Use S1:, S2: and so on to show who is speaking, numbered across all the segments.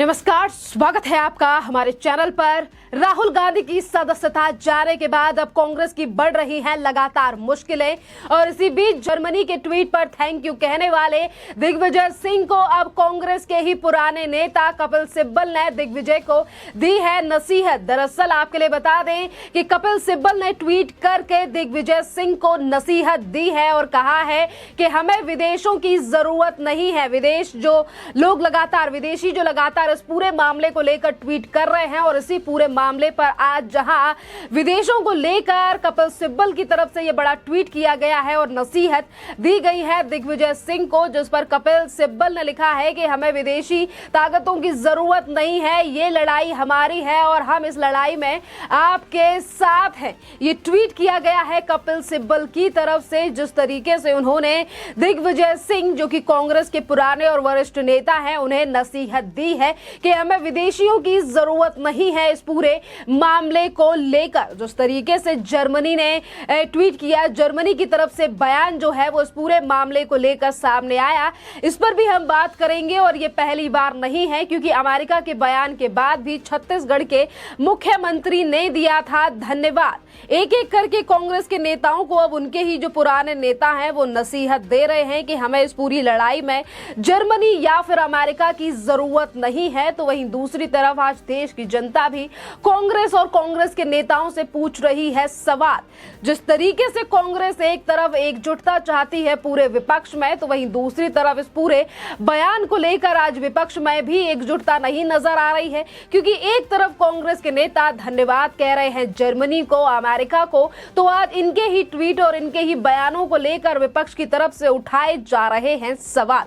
S1: नमस्कार, स्वागत है आपका हमारे चैनल पर। राहुल गांधी की सदस्यता जाने के बाद अब कांग्रेस की बढ़ रही है लगातार मुश्किलें और इसी बीच जर्मनी के ट्वीट पर थैंक यू कहने वाले दिग्विजय सिंह को अब कांग्रेस के ही पुराने नेता कपिल सिब्बल ने दिग्विजय को दी है नसीहत। दरअसल आपके लिए बता दें कि कपिल सिब्बल ने ट्वीट करके दिग्विजय सिंह को नसीहत दी है और कहा है कि हमें विदेशों की जरूरत नहीं है। विदेशी जो लगातार इस पूरे मामले को लेकर ट्वीट कर रहे हैं और इसी पूरे मामले पर आज जहां विदेशों को लेकर कपिल सिब्बल की तरफ से यह बड़ा ट्वीट किया गया है और नसीहत दी गई है दिग्विजय सिंह को, जिस पर कपिल सिब्बल ने लिखा है कि हमें विदेशी ताकतों की जरूरत नहीं है, ये लड़ाई हमारी है और हम इस लड़ाई में आपके साथ हैं। ये ट्वीट किया गया है कपिल सिब्बल की तरफ से, जिस तरीके से उन्होंने दिग्विजय सिंह जो कि कांग्रेस के पुराने और वरिष्ठ नेता हैं उन्हें नसीहत दी है कि हमें विदेशियों की जरूरत नहीं है इस पूरे मामले को लेकर। जिस तरीके से जर्मनी ने ट्वीट किया, जर्मनी की तरफ से बयान जो है वो इस पूरे मामले को लेकर सामने आया, इस पर भी हम बात करेंगे। और ये पहली बार नहीं है क्योंकि अमेरिका के बयान के बाद भी छत्तीसगढ़ के मुख्यमंत्री ने दिया था धन्यवाद। एक एक करके कांग्रेस के नेताओं को अब उनके ही जो पुराने नेता हैं वो नसीहत दे रहे हैं कि हमें इस पूरी लड़ाई में जर्मनी या फिर अमेरिका की जरूरत नहीं है। तो वहीं दूसरी तरफ आज देश की जनता भी कांग्रेस और कांग्रेस के नेताओं से पूछ रही है सवाल। जिस तरीके से कांग्रेस एक तरफ एकजुटता चाहती है पूरे विपक्ष में, तो वहीं दूसरी तरफ इस पूरे बयान को लेकर आज विपक्ष में भी एकजुटता नहीं नजर आ रही है, क्योंकि एक तरफ कांग्रेस के नेता धन्यवाद कह रहे हैं जर्मनी को, अमेरिका को, तो आज इनके ही ट्वीट और इनके ही बयानों को लेकर विपक्ष की तरफ से उठाए जा रहे हैं सवाल।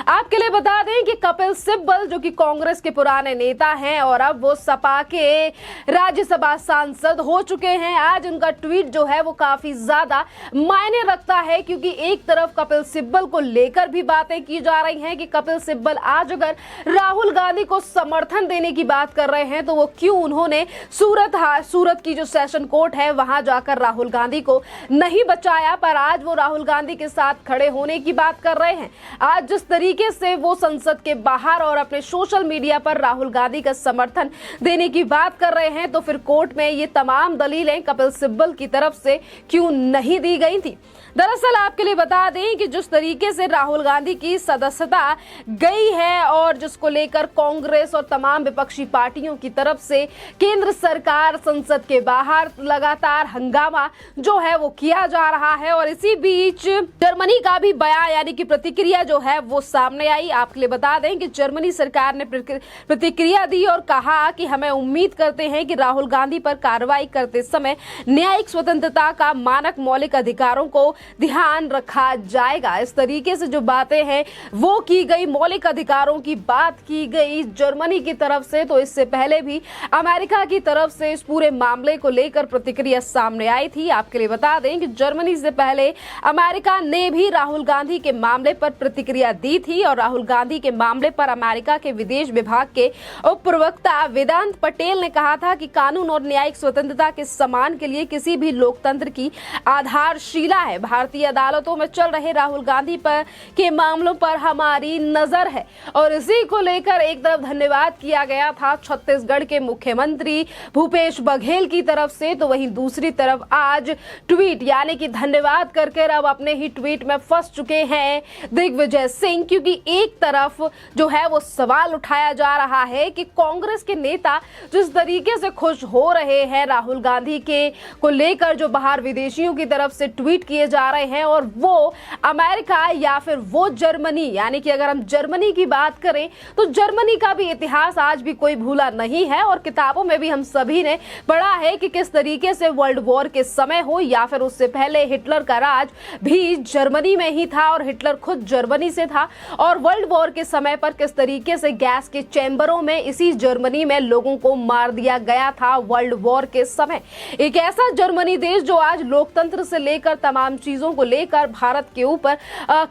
S1: आपके लिए बता दें कि कपिल सिब्बल जो कि कांग्रेस के पुराने नेता हैं और अब वो सपा के राज्यसभा सांसद हो चुके हैं, आज उनका ट्वीट जो है वो काफी ज्यादा मायने रखता है, क्योंकि एक तरफ कपिल सिब्बल को लेकर भी बातें की जा रही हैं कि कपिल सिब्बल आज अगर राहुल गांधी को समर्थन देने की बात कर रहे हैं तो वो क्यों उन्होंने सूरत की जो सेशन कोर्ट है वहां जाकर राहुल गांधी को नहीं बचाया, पर आज वो राहुल गांधी के साथ खड़े होने की बात कर रहे हैं। आज जिस तरीके से वो संसद के बाहर और अपने सोशल मीडिया पर राहुल गांधी का समर्थन देने की बात कर रहे हैं, तो फिर कोर्ट में ये तमाम दलीलें कपिल सिब्बल की तरफ से क्यों नहीं दी गई थी। दरअसल आपके लिए बता दें कि जिस तरीके से राहुल गांधी की सदस्यता गई है और जिसको लेकर कांग्रेस और तमाम विपक्षी पार्टियों की तरफ से केंद्र सरकार संसद के बाहर लगातार हंगामा जो है वो किया जा रहा है, और इसी बीच जर्मनी का भी बयान यानी कि प्रतिक्रिया जो है वो सामने आई। आपके लिए बता दें कि जर्मनी सरकार ने प्रतिक्रिया दी और कहा कि हमें उम्मीद करते हैं कि राहुल गांधी पर कार्रवाई करते समय न्यायिक स्वतंत्रता का मानक मौलिक अधिकारों को ध्यान रखा जाएगा। इस तरीके से जो बातें हैं वो की गई, मौलिक अधिकारों की बात की गई जर्मनी की तरफ से। तो इससे पहले भी अमेरिका की तरफ से इस पूरे मामले को लेकर प्रतिक्रिया सामने आई थी। आपके लिए बता दें कि जर्मनी से पहले अमेरिका ने भी राहुल गांधी के मामले पर प्रतिक्रिया दी थी और राहुल गांधी के मामले पर अमेरिका के विदेश विभाग के उप प्रवक्ता वेदांत पटेल ने कहा था कि कानून और न्यायिक स्वतंत्रता के सम्मान के लिए किसी भी लोकतंत्र की आधारशिला है। भारतीय अदालतों में चल रहे राहुल गांधी पर के मामलों पर हमारी नजर है, और इसी को लेकर एक तरफ धन्यवाद किया गया था छत्तीसगढ़ के मुख्यमंत्री भूपेश बघेल की तरफ से, तो वहीं दूसरी तरफ आज ट्वीट यानी कि धन्यवाद करके अब अपने ही ट्वीट में फंस चुके हैं दिग्विजय सिंह, क्योंकि एक तरफ जो है वो सवाल उठाया जा रहा है कि कांग्रेस के नेता जिस तरीके से खुश हो रहे हैं राहुल गांधी के को लेकर, जो बाहर विदेशियों की तरफ से ट्वीट किए जा रहे हैं, और वो अमेरिका या फिर वो जर्मनी, यानी कि अगर हम जर्मनी की बात करें तो जर्मनी का भी इतिहास आज भी कोई भूला नहीं है और किताबों में भी हम सभी ने पढ़ा है कि किस तरीके से वर्ल्ड वॉर के समय हो या फिर उससे पहले हिटलर का राज भी जर्मनी में ही था और हिटलर खुद जर्मनी से था, और वर्ल्ड वॉर के समय पर किस तरीके से गैस के चैम्बरों में इसी जर्मनी में लोगों को मार दिया गया था वर्ल्ड वॉर के समय। एक ऐसा जर्मनी देश जो आज लोकतंत्र से लेकर तमाम चीजों को लेकर भारत के ऊपर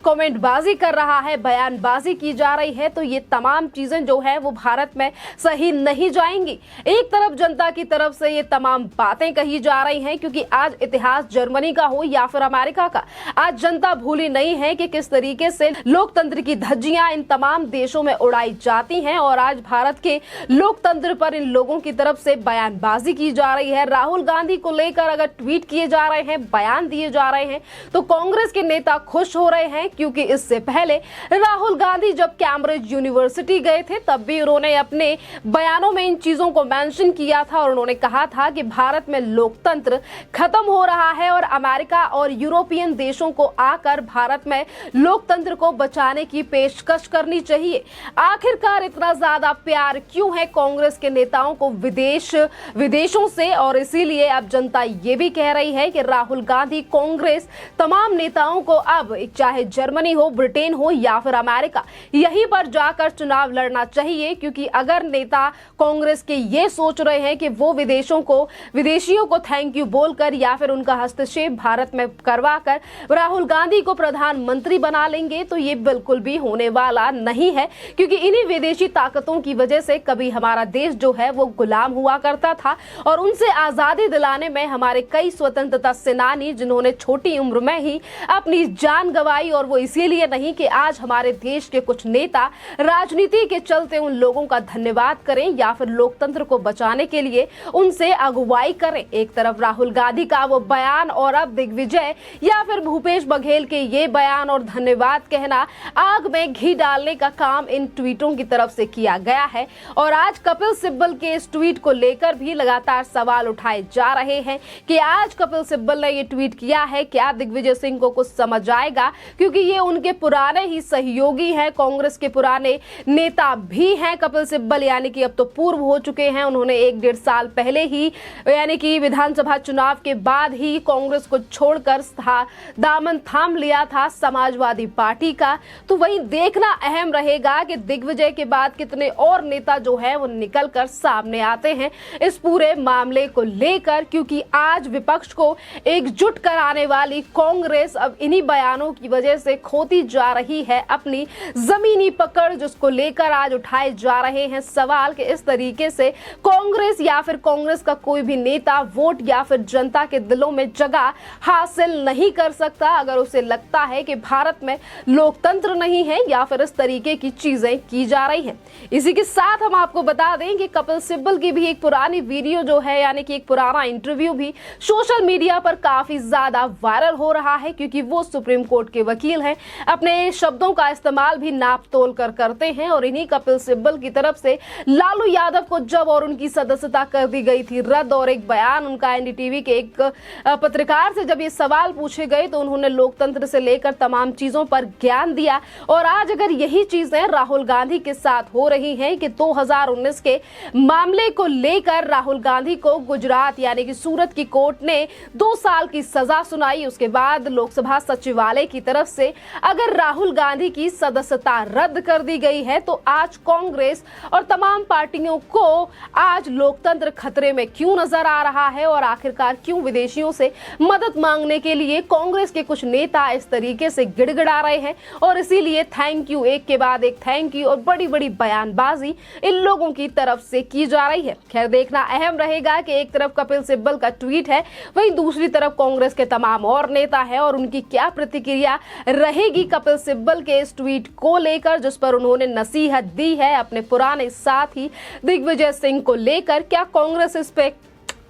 S1: कमेंटबाजी कर रहा है, बयानबाजी की जा रही है, तो ये तमाम चीजें जो है वो भारत में सही नहीं जाएंगी। एक तरफ जनता की तरफ से ये तमाम बातें कही जा रही हैं, क्योंकि आज इतिहास जर्मनी का हो या फिर अमेरिका का, आज जनता भूली नहीं है कि किस तरीके से लोकतंत्र की धज्जियां इन तमाम देशों में उड़ाई जाती हैं और आज भारत के लोकतंत्र पर इन लोगों की तरफ से बयानबाजी की जा रही है। राहुल गांधी को लेकर अगर ट्वीट किए जा रहे हैं, बयान दिए जा रहे हैं, तो कांग्रेस के नेता खुश हो रहे हैं, क्योंकि इससे पहले राहुल गांधी जब कैम्ब्रिज यूनिवर्सिटी गए थे तब भी उन्होंने अपने बयानों में इन चीजों को मेंशन किया था और उन्होंने कहा था कि भारत में लोकतंत्र खत्म हो रहा है और अमेरिका और यूरोपियन देशों को आकर भारत में लोकतंत्र को बचाने की पेशकश करनी चाहिए। आखिरकार इतना ज्यादा प्यार क्यों है कांग्रेस के नेताओं को विदेशों से, और इसीलिए अब जनता ये भी कह रही है कि राहुल गांधी, कांग्रेस तमाम नेताओं को अब चाहे जर्मनी हो, ब्रिटेन हो या फिर अमेरिका, यहीं पर जाकर चुनाव लड़ना चाहिए। क्योंकि अगर नेता कांग्रेस के ये सोच रहे हैं कि वो विदेशियों को थैंक यू बोलकर या फिर उनका हस्तक्षेप भारत में करवाकर राहुल गांधी को प्रधानमंत्री बना लेंगे, तो ये बिल्कुल भी होने वाला नहीं है। क्योंकि इन्हीं विदेशी ताकतों की वजह से कभी हमारा देश जो है वो गुलाम हुआ करता था और उनसे आजादी दिलाने में हमारे कई स्वतंत्रता सेनानी, जिन्होंने छोटी उम्र में ही अपनी जान गंवाई, और वो इसीलिए नहीं कि आज हमारे देश के कुछ नेता राजनीति के चलते उन लोगों का धन्यवाद करें या फिर लोकतंत्र को बचाने के लिए उनसे अगुवाई करें। एक तरफ राहुल गांधी का वो बयान और अब दिग्विजय या फिर भूपेश बघेल के ये बयान और धन्यवाद कहना, आग में घी डालने का काम इन ट्वीटों की तरफ से किया गया है। और आज कपिल सिब्बल के इस ट्वीट को लेकर भी लगातार सवाल उठाए जा रहे हैं कि आज कपिल सिब्बल ने ये ट्वीट किया है, क्या दिग्विजय सिंह को कुछ समझ आएगा? क्योंकि ये उनके पुराने ही सहयोगी हैं, कांग्रेस के पुराने नेता भी हैं कपिल सिब्बल, यानी कि अब तो पूर्व हो चुके हैं। उन्होंने 1-1.5 साल पहले ही, यानी कि विधानसभा चुनाव के बाद ही कांग्रेस को छोड़कर दामन थाम लिया था समाजवादी पार्टी का। तो वही देखना अहम रहेगा कि दिग्विजय के बाद कितने और नेता जो है वो निकलकर सामने आते हैं इस पूरे मामले को लेकर। क्योंकि आज विपक्ष को एकजुट कराने वाली कांग्रेस अब इन्हीं बयानों की वजह से खोती जा रही है अपनी जमीनी पकड़, जिसको लेकर आज उठाए जा रहे हैं सवाल कि इस तरीके से कांग्रेस या फिर कांग्रेस का कोई भी नेता वोट या फिर जनता के दिलों में जगह हासिल नहीं कर सकता अगर उसे लगता है कि भारत में लोकतंत्र नहीं है या फिर इस तरीके की चीजें की जा रही हैं। इसी के साथ हम आपको बता दें कि कपिल सिब्बल की भी एक पुरानी वीडियो जो है, यानी कि एक पुराना इंटरव्यू भी सोशल मीडिया पर काफी ज्यादा वायरल हो रहा है, क्योंकि वो सुप्रीम कोर्ट के वकील हैं, अपने शब्दों का इस्तेमाल भी नाप तोल कर करते हैं। और इन्हीं कपिल सिब्बल की तरफ से लालू यादव को जब और उनकी सदस्यता कर दी गई थी रद्द, और एक बयान उनका एनडीटीवी के एक पत्रकार से जब ये सवाल पूछे गए तो उन्होंने लोकतंत्र से लेकर तमाम चीजों पर ज्ञान दिया। और आज अगर यही चीजें राहुल गांधी के साथ हो रही हैं कि 2019 के मामले को लेकर राहुल गांधी को गुजरात यानी कि सूरत की कोर्ट ने 2 साल की सजा सुनाई, उसके बाद लोकसभा सचिवालय की तरफ से अगर राहुल गांधी की सदस्यता रद्द कर दी गई है, तो आज कांग्रेस और तमाम पार्टियों को आज लोकतंत्र खतरे में क्यों नजर आ रहा है और आखिरकार क्यों विदेशियों से मदद मांगने के लिए कांग्रेस के कुछ नेता इस तरीके से गिड़गिड़ा रहे हैं। और इसीलिए थैंक यू, एक के बाद एक थैंक यू और बड़ी बड़ी बयानबाजी इन लोगों की तरफ से की जा रही है। खैर देखना अहम रहेगा कि एक तरफ कपिल सिब्बल का ट्वीट है, वहीं दूसरी तरफ कांग्रेस के तमाम और नेता है और उनकी क्या प्रतिक्रिया रहेगी कपिल सिब्बल के इस ट्वीट को लेकर, जिस पर उन्होंने नसीहत दी है अपने पुराने साथी दिग्विजय सिंह को लेकर। क्या कांग्रेस इस पे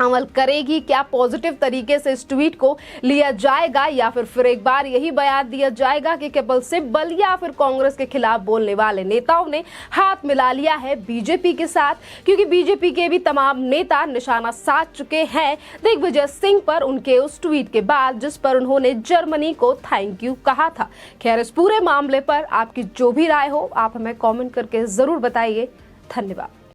S1: अमल करेगी? क्या पॉजिटिव तरीके से इस ट्वीट को लिया जाएगा या फिर एक बार यही बयान दिया जाएगा कि कपिल सिब्बल या फिर कांग्रेस के खिलाफ बोलने वाले नेताओं ने हाथ मिला लिया है बीजेपी के साथ? क्योंकि बीजेपी के भी तमाम नेता निशाना साध चुके हैं दिग्विजय सिंह पर उनके उस ट्वीट के बाद जिस पर उन्होंने जर्मनी को थैंक यू कहा था। खैर इस पूरे मामले पर आपकी जो भी राय हो आप हमें कॉमेंट करके जरूर बताइए। धन्यवाद।